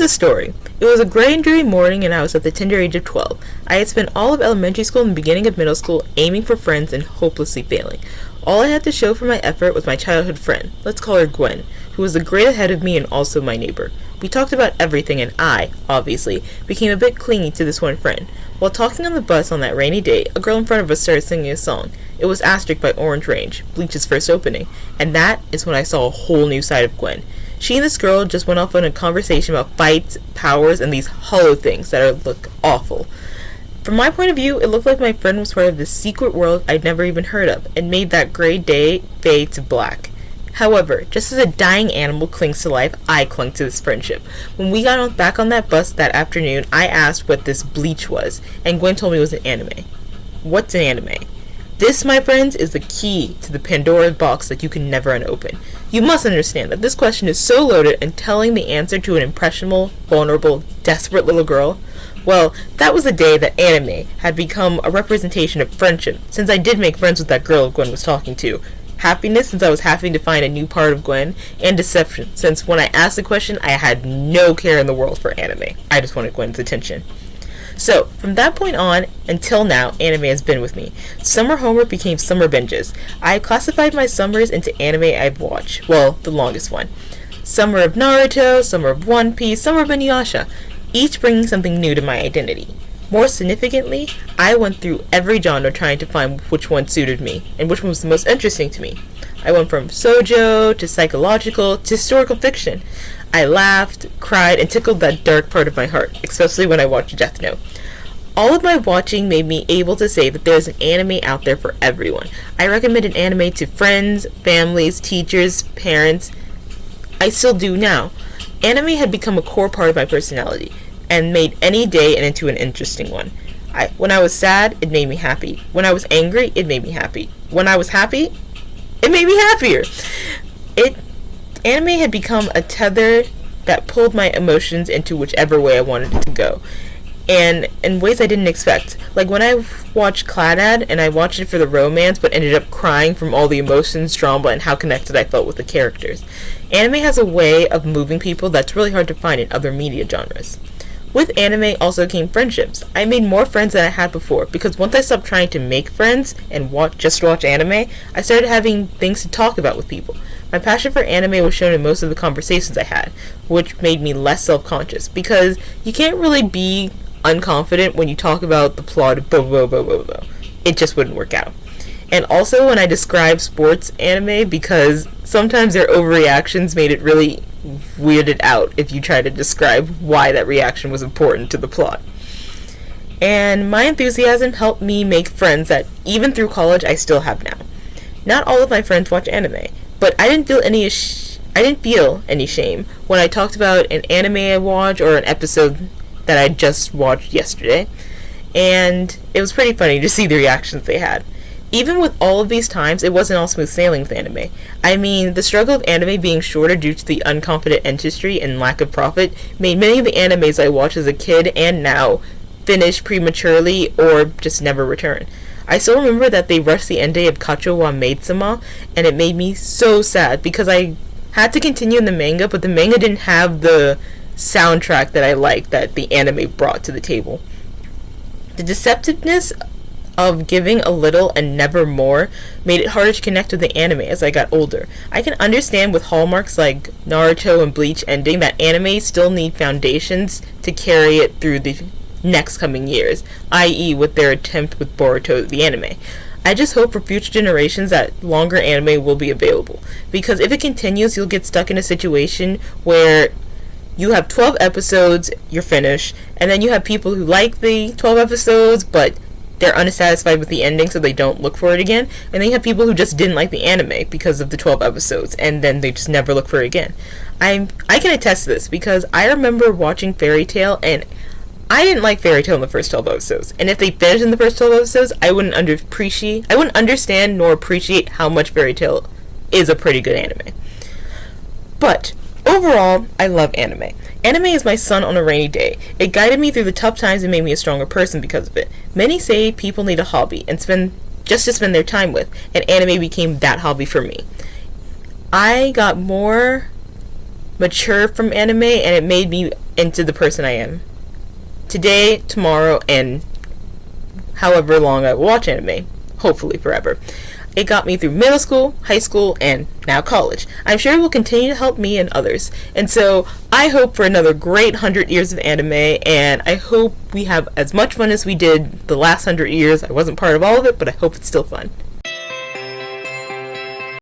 Here's the story. It was a gray and dreary morning and I was at the tender age of 12. I had spent all of elementary school and the beginning of middle school aiming for friends and hopelessly failing. All I had to show for my effort was my childhood friend, let's call her Gwen, who was a grade ahead of me and also my neighbor. We talked about everything and I, obviously, became a bit clingy to this one friend. While talking on the bus on that rainy day, a girl in front of us started singing a song. It was Asterisk by Orange Range, Bleach's first opening, and that is when I saw a whole new side of Gwen. She and this girl just went off on a conversation about fights, powers, and these hollow things that look awful. From my point of view, it looked like my friend was part of this secret world I'd never even heard of, and made that gray day fade to black. However, just as a dying animal clings to life, I clung to this friendship. When we got back on that bus that afternoon, I asked what this Bleach was, and Gwen told me it was an anime. What's an anime? This, my friends, is the key to the Pandora's box that you can never unopen. You must understand that this question is so loaded, and telling the answer to an impressionable, vulnerable, desperate little girl, well, that was the day that anime had become a representation of friendship, since I did make friends with that girl Gwen was talking to. Happiness, since I was having to find a new part of Gwen, and deception, since when I asked the question, I had no care in the world for anime. I just wanted Gwen's attention. So, from that point on, until now, anime has been with me. Summer homework became summer binges. I classified my summers into anime I've watched. Well, the longest one. Summer of Naruto, summer of One Piece, summer of Inuyasha. Each bringing something new to my identity. More significantly, I went through every genre trying to find which one suited me, and which one was the most interesting to me. I went from shoujo, to psychological, to historical fiction. I laughed, cried, and tickled that dark part of my heart, especially when I watched Death Note. All of my watching made me able to say that there's an anime out there for everyone. I recommended anime to friends, families, teachers, parents. I still do now. Anime had become a core part of my personality, and made any day into an interesting one. When I was sad, it made me happy. When I was angry, it made me happy. When I was happy, it made me happier. Anime had become a tether that pulled my emotions into whichever way I wanted it to go, and in ways I didn't expect. Like when I watched Clannad, and I watched it for the romance, but ended up crying from all the emotions, drama, and how connected I felt with the characters. Anime has a way of moving people that's really hard to find in other media genres. With anime also came friendships. I made more friends than I had before, because once I stopped trying to make friends and just watch anime, I started having things to talk about with people. My passion for anime was shown in most of the conversations I had, which made me less self-conscious, because you can't really be unconfident when you talk about the plot of blah blah blah blah blah. It just wouldn't work out. And also when I described sports anime, because sometimes their overreactions made it really weirded out if you try to describe why that reaction was important to the plot. And my enthusiasm helped me make friends that, even through college, I still have now. Not all of my friends watch anime, but I didn't feel any shame when I talked about an anime I watched or an episode that I just watched yesterday, and it was pretty funny to see the reactions they had. Even with all of these times, it wasn't all smooth sailing with anime. I mean, the struggle of anime being shorter due to the unconfident industry and lack of profit made many of the animes I watched as a kid and now finish prematurely or just never return. I still remember that they rushed the ending of Kacho wa Maid-sama, and it made me so sad because I had to continue in the manga, but the manga didn't have the soundtrack that I liked that the anime brought to the table. The deceptiveness of giving a little and never more made it harder to connect with the anime as I got older. I can understand with hallmarks like Naruto and Bleach ending that anime still need foundations to carry it through the next coming years, i.e. with their attempt with Boruto the anime. I just hope for future generations that longer anime will be available, because if it continues, you'll get stuck in a situation where you have 12 episodes, you're finished, and then you have people who like the 12 episodes, but they're unsatisfied with the ending, so they don't look for it again. And then you have people who just didn't like the anime because of the 12 episodes, and then they just never look for it again. I can attest to this, because I remember watching Fairy Tail, and I didn't like Fairy Tail in the first 12 episodes. And if they finished in the first 12 episodes, I wouldn't understand nor appreciate how much Fairy Tail is a pretty good anime. But overall, I love anime. Anime is my sun on a rainy day. It guided me through the tough times and made me a stronger person because of it. Many say people need a hobby and spend their time with, and anime became that hobby for me. I got more mature from anime, and it made me into the person I am. Today, tomorrow, and however long I will watch anime. Hopefully forever. It got me through middle school, high school, and now college. I'm sure it will continue to help me and others. And so I hope for another great 100 years of anime, and I hope we have as much fun as we did the last 100 years. I wasn't part of all of it, but I hope it's still fun.